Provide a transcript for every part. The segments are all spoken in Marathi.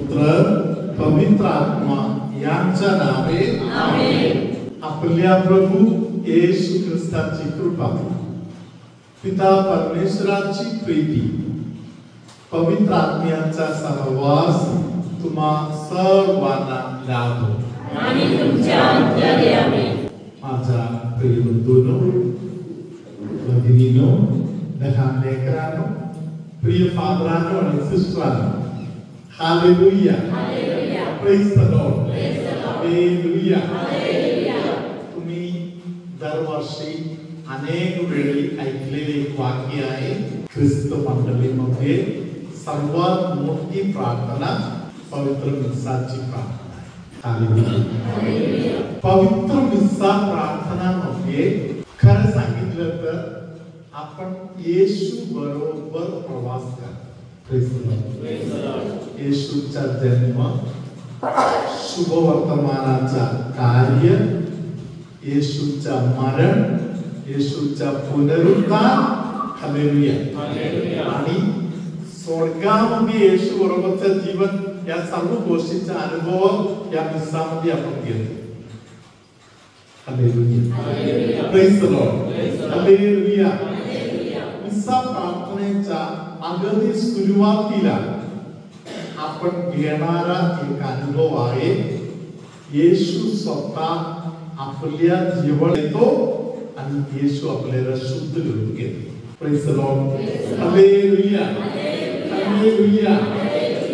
पुत्र पवित्र आत्मा यांच्या नावे आमेन। आपल्या प्रभू येशू ख्रिस्ताची कृपा, पिता परमेश्वराची प्रीती, पवित्र आत्म्याचा सहवास तुम्हा सर्वांना लाभो आणि तुमच्या अंतरी आमेन। माझ्या प्रिय बंधूंनो, भगिनींनो, लहान लेकरांनो, प्रिय फादरांनो आणि सिस्टरांनो, hallelujah, hallelujah, praise the lord, praise the lord, hallelujah, hallelujah. तुम्ही दरवर्षी अनेक वेळी ऐकलेले एक वाक्य आहे, ख्रिस्त मंडळीमध्ये सर्वात मोठी प्रार्थना पवित्र मिसाची प्रार्थना आहे। हालेलुया। पवित्र मिसा प्रार्थनामध्ये खरं सांगितलं तर आपण येशू बरोबर प्रवास करतो। Praise the Lord. येशूचा जन्म, शुभ वर्तमानाचा कार्य, येशूचा मरण, येशूचा पुनरुत्थान, हालेलुया, आणि स्वर्गामध्ये येशू बरोबरचं जीवन, या सर्व गोष्टीचा अनुभव या मिसामध्ये आपण घेतो। Hallelujah, praise the lord, hallelujah. मिसा प्रार्थनेच्या अगदी सुरुवातीला आपण घेणारा एक अनुभव आहे, येशू स्वतः आपल्या जीवन येतो आणि येशू आपल्याला शुद्ध करून घेतो। Praise the lord, hallelujah, hallelujah,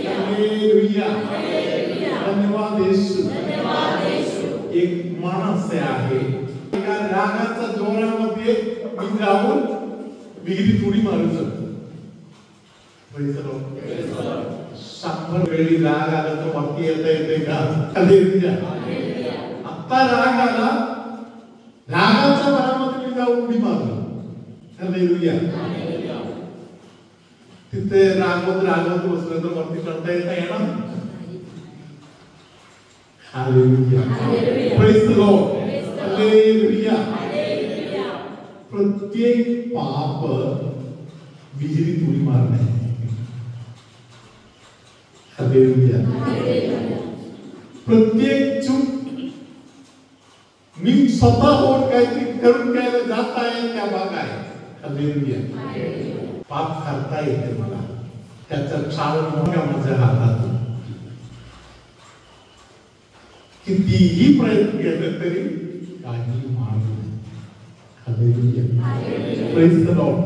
hallelujah, धन्यवाद येशू। एक माणूस आहे, एका रागाच्या जोरामध्ये मी जाऊन विहिरीत उडी मारू शकतो। Praise the Lord. 100 वेळी राग आला तर वरती येते का? हालेलुया। आता राग आला, रागाच्या भरामध्ये मी जाऊन उडी मारलो। हालेलुया। तिथे रागवत बसलं तर वरती चढता येत ना? Hallelujah, praise the lord, hallelujah. प्रत्येक पाप विहिरीत उडी मारणे, हालेलुया। प्रत्येक चूक मी स्वतःहून काहीतरी करून घ्यायला जात आहे त्या भाग आहे, हालेलुया। पाप करता येते मला, त्याचा छाल मोठ्या माझ्या हातात, कितीही प्रयत्न केले तरी काही मार्ग नाही, हालेलुया, प्रेज द लॉर्ड।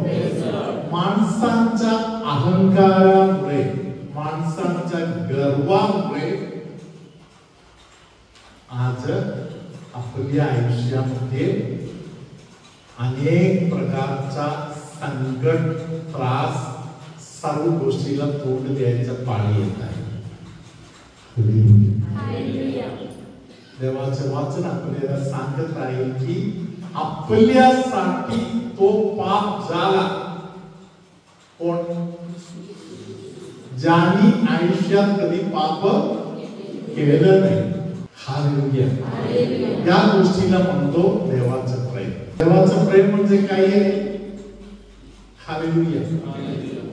माणसांच्या अहंकारामुळे, माणसांच्या गर्वामुळे आज आपल्या आयुष्यामध्ये अनेक प्रकारचा संकट, त्रास, सर्व गोष्टीला तोंड द्यायचं पाळी येत आहे। देवाचे वाचन आपल्याला सांगत आहे की आपल्यासाठी तो पाप झाला, पण ज्यांनी आयुष्यात कधी पाप केलं नाही, हालेलुया, या गोष्टीला म्हणतो देवाचं प्रेम। देवाचं प्रेम म्हणजे काय आहे? हालेलुया।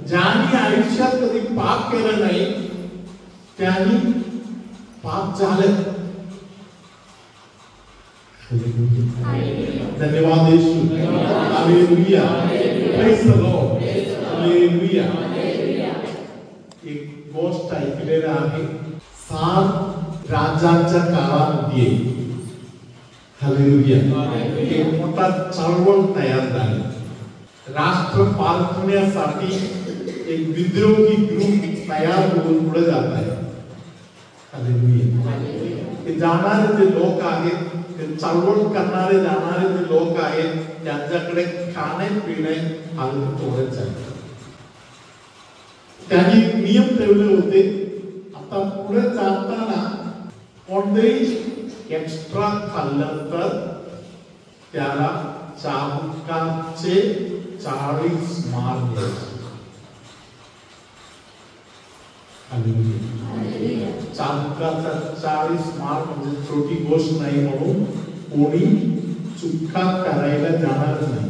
ज्यांनी आयुष्यात कधी पाप केलं नाही त्यांनी पाप झालं। धन्यवाद Yeshu, hallelujah, praise the lord, hallelujah. एक गोष्ट ऐकलेला आहे, 7 राजांच्या काळामध्ये, हालेलुया, एक मोठा चळवळ तयार झाली। राष्ट्र पालखण्यासाठी एक विद्रोही ग्रुप तयार होऊन पुढे जात आहे, हालेलुया। ते जाणारे जे लोक आहेत, ते चळवळ करणारे जाणारे जे लोक आहेत, त्यांच्याकडे खाणे पिणे अगदी थोडेच आहे। त्यांनी नियम ठेवले होते, आता पुढे जाताना कोणतेही एक्स्ट्रा खाल्लं तर त्याला चाबुकाचे 40 मार द्यायचे। हालेलुया। चाबुकाचा 40 मार म्हणजे छोटी गोष्ट नाही, म्हणून कोणी चुका करायला जाणार नाही,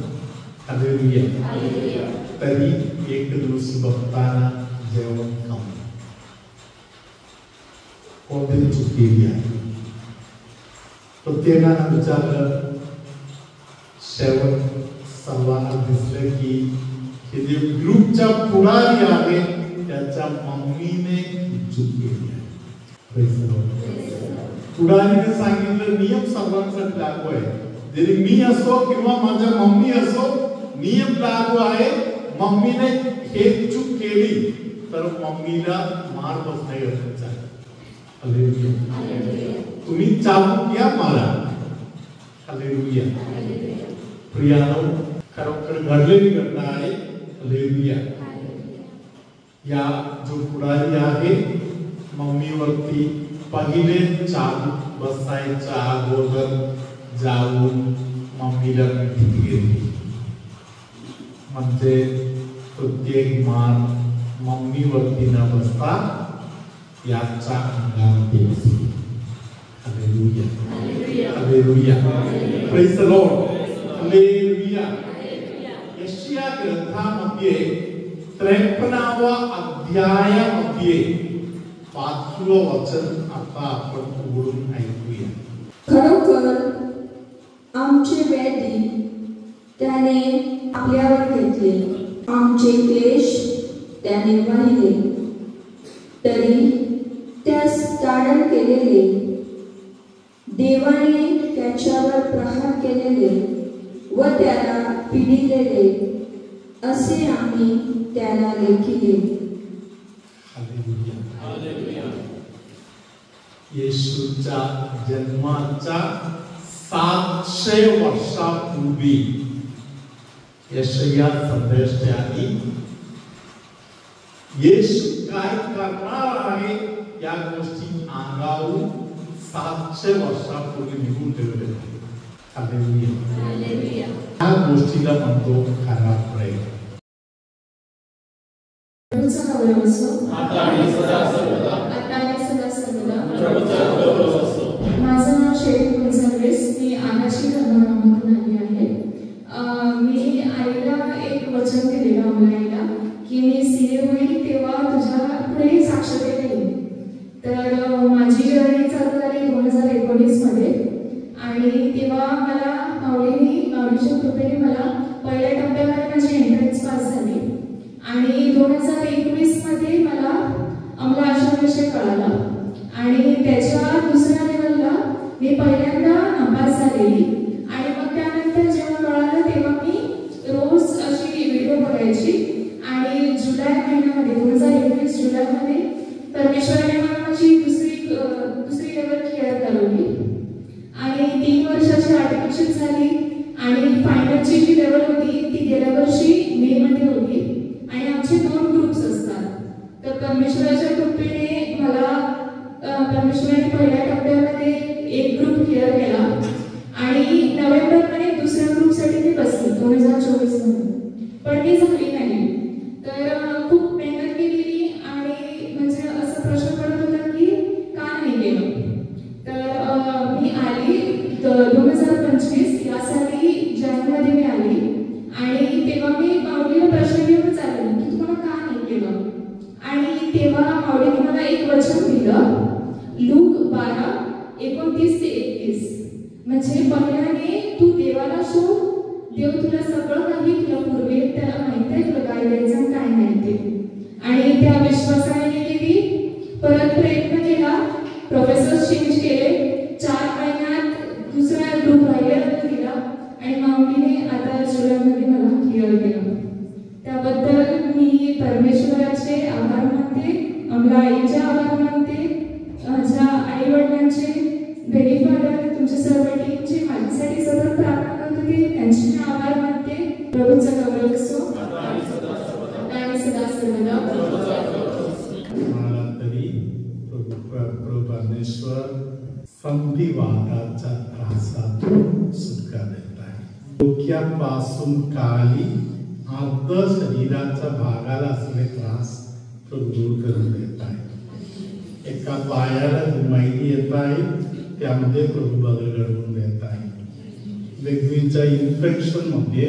हालेलुया। तरी एक दिवस बघताना जेवण खाऊ, कोणतरी चूक केली आहे. प्रत्येकानं विचारलं, शेवट सर्वांना दिसलं की हे जे ग्रुपच्या पुढारी आहे त्याच्या मम्मीने चूक केली आहे. पुढारीने सांगितलं नियम सर्वांसाठी लागू आहे. जरी मी असो किंवा माझ्या मम्मी असो, नियम लागू आहे. मम्मीने हे चूक केली तर मम्मीला मार बसणे गरजेचं आहे. हालेलुया. तुम्ही चालू घ्या मारा. हालेलुया. प्रियानो, खरोखर घडलेली घटना आहे. हालेलुया. या जो पुढारी आहे मम्मीवरती पहिले चालू बसायच्या अगोदर जाऊन मम्मीला मिठी घेतली. म्हणजे प्रत्येक मार मम्मीवरती न बसता याच्या अंगावरती बसली. Hallelujah. Hallelujah. Praise the lord. Hallelujah. Yeshaya ग्रंथामध्ये 53व्या अध्यायामध्ये 5वं वचन आता आपण उघडून ऐकूया. खरोखर आमचे व्याधी त्याने आपल्यावर घेतले, आमचे क्लेश त्याने वाहिले, तरी त्यास ताडण केलेले, देवाने त्याच्यावर प्रहार केलेले व त्याला पिडिलेले असे आम्ही त्याला लेखिले. येशूच्या जन्माच्या 700 वर्षापूर्वी यशाया संदेशकारांनी येशू काय करणार आहे या गोष्टी अंगावरून 700 वर्षापूर्वी निघून ठेवले आहे. हालेलुया. या गोष्टीला म्हणतो खरा प्रेम. माझं नाव शेख गोन्झाल्विस. मी आगाशी धर्मनामातून आली आहे. मी आईला एक वचन दिलेलं आम्हाला आईला की मी सीए होईल तेव्हा तुझ्या पुढे साक्षरते देईन. तर माझी जर्नी चालू झाली 2019 मध्ये आणि तेव्हा मला माऊलीच्या कृपेने मला पहिल्या टप्प्यामध्ये माझी एंट्रन्स पास झाली आणि 2021 मध्ये मला आम्हाला अशा विषय कळाला आणि त्याच्या दुसऱ्या लेवलला मी पहिल्यांदा नापास झालेली आणि मग त्यानंतर जेव्हा कळालं तेव्हा मी रोज अशी व्हिडिओ बघायची आणि जुलै महिन्यामध्ये 2021 जुलैमध्ये परमेश्वराने मला माझी दुसरी लेवल क्लिअर करवली आणि 3 वर्षाची आर्टिफिशियल झाली आणि फायनलची जी लेवल होती ती गेल्या वर्षी मे मध्ये होती आणि आमचे 2 ग्रुप्स असतात. तर परमेश्वराच्या कृपेने मला परमेश्वराने पहिल्या टप्प्यामध्ये एक ग्रुप क्लिअर केला आणि नोव्हेंबरमध्ये दुसऱ्या ग्रुपसाठी मी बसली 2024 मध्ये, पण मी झाली नाही. तर खूप मेहनत केली आणि म्हणजे असा प्रश्न पडत होता की का नाही केलं. तर मी आली 2025 यासाठी जानेवारीमध्ये मी आली आणि तेव्हा मी माऊलीला प्रश्न घेऊनच आले की तुम्हाला का नाही केलं. आणि तेव्हा माऊलीने मला एक वचन दिलं, लूक 12:29-31, म्हणजे पहिल्याने तू देवाला शोध, देव तुला सगळं काही तुला पुरवेल, त्याला माहित आहे तुला काय द्यायचं काय नाही ते. आणि त्या विश्वासाने मी गेली, परत प्रयत्न केला, प्रोफेसर चेंज केले, 4 महिन्यात दुसरा ग्रुप राहिलेला दिला आणि माऊलीने आता जुलैमध्ये मला क्लिअर केलं. त्याबद्दल मी परमेश्वराचे आभार मानते, आमच्या आईचे आभार मानते, माझ्या आई वडिलांचे, बेडी फादर, तुमच्या सर्व टीमचे माझ्यासाठी सतत प्रार्थना करत होते त्यांचे मी आभार मानते. प्रभूचा गौरव असो आणि सदा सर्वदा. मला तरी प्रभू परमेश्वर संधिवाताच्या त्रासातून सुटका देत आहे. डोक्यापासून काली अर्ध शरीराच्या भागाला असलेले त्रास तो दूर करून देत आहे. एका पायाला जी माहिती येत आहे त्यामध्ये प्रभू बदल घडवून देत आहे. व्यक्तीच्या इन्फेक्शन मध्ये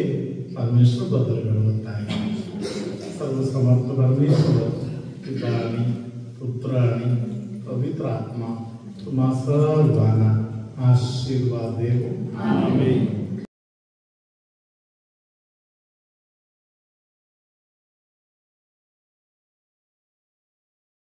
परमेश्वर बदल घडवत आहे. सर्वसमर्थ परमेश्वर पिता आणि पुत्र आणि पवित्र आत्मा तुम्हा सर्वांना आशीर्वाद देवो. आमेन.